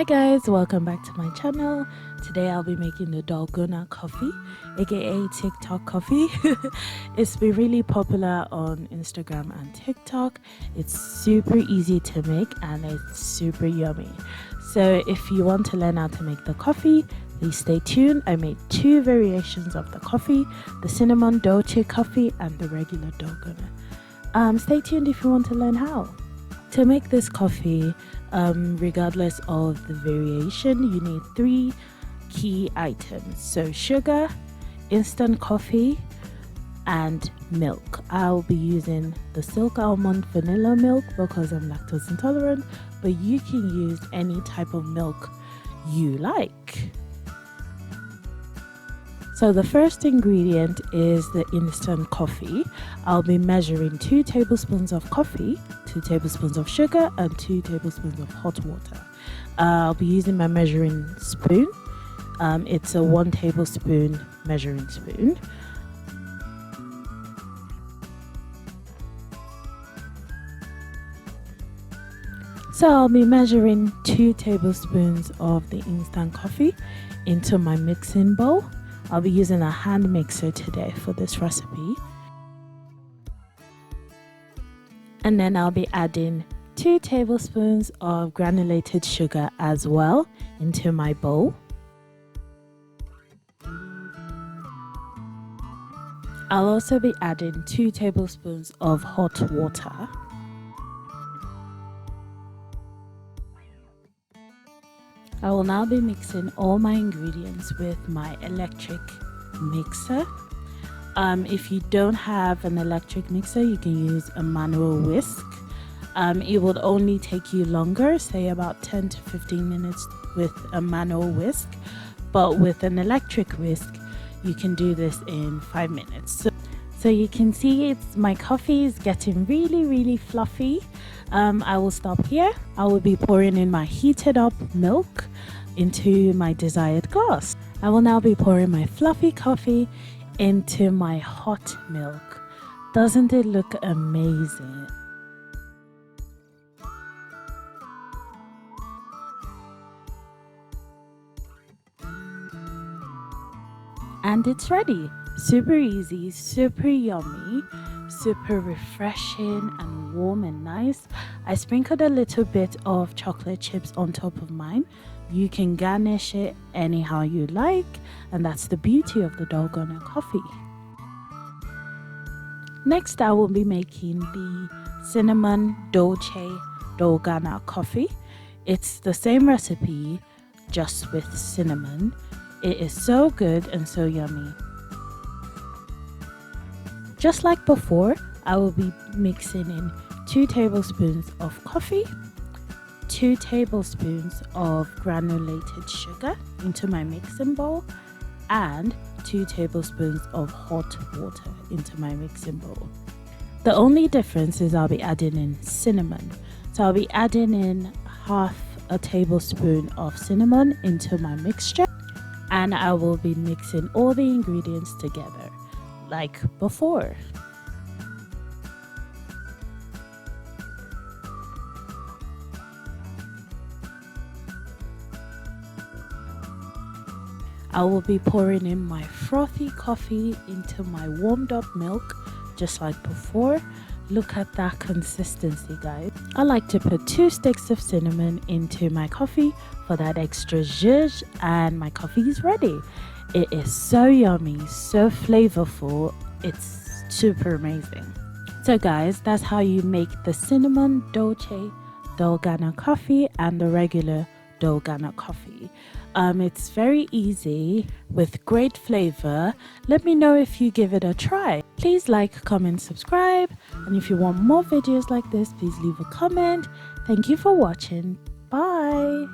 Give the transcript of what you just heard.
Hi guys, welcome back to my channel. Today I'll be making the Dalgona coffee, aka Tik Tok coffee. It's been really popular on Instagram and TikTok. It's super easy to make and it's super yummy. So if you want to learn how to make the coffee, please stay tuned. I made two variations of the coffee, the cinnamon dolce coffee and the regular Dalgona. Stay tuned if you want to learn how. To make this coffee, regardless of the variation, you need 3 key items. So sugar, instant coffee, and milk. I'll be using the silk almond vanilla milk because I'm lactose intolerant, but you can use any type of milk you like. So the first ingredient is the instant coffee. I'll be measuring 2 tablespoons of coffee, 2 tablespoons of sugar, and 2 tablespoons of hot water. I'll be using my measuring spoon. It's a 1 tablespoon measuring spoon. So I'll be measuring 2 tablespoons of the instant coffee into my mixing bowl. I'll be using a hand mixer today for this recipe. And then I'll be adding 2 tablespoons of granulated sugar as well into my bowl. I'll also be adding 2 tablespoons of hot water. I will now be mixing all my ingredients with my electric mixer. If you don't have an electric mixer, you can use a manual whisk. It would only take you longer, say about 10 to 15 minutes with a manual whisk, but with an electric whisk, you can do this in 5 minutes. So you can see my coffee is getting really fluffy. I will stop here. I will be pouring in my heated up milk into my desired glass. I will now be pouring my fluffy coffee into my hot milk. Doesn't it look amazing? And it's ready. Super easy, super yummy, super refreshing and warm and nice. I sprinkled a little bit of chocolate chips on top of mine. You can garnish it anyhow you like, and that's the beauty of the Dalgona coffee. Next, I will be making the cinnamon dolce Dalgona coffee. It's the same recipe, just with cinnamon. It is so good and so yummy. Just like before, I will be mixing in 2 tablespoons of coffee, 2 tablespoons of granulated sugar into my mixing bowl, and 2 tablespoons of hot water into my mixing bowl. The only difference is I'll be adding in cinnamon. So I'll be adding in half a tablespoon of cinnamon into my mixture, and I will be mixing all the ingredients together like before. I will be pouring in my frothy coffee into my warmed up milk just like before. Look at that consistency, guys. I like to put 2 sticks of cinnamon into my coffee for that extra zhuzh, and my coffee is ready. It is so yummy, so flavorful. It's super amazing. So guys, that's how you make the cinnamon dolce Dalgona coffee and the regular Dalgona coffee. It's very easy with great flavor. Let me know if you give it a try. Please like, comment, subscribe, and if you want more videos like this, please leave a comment. Thank you for watching. Bye.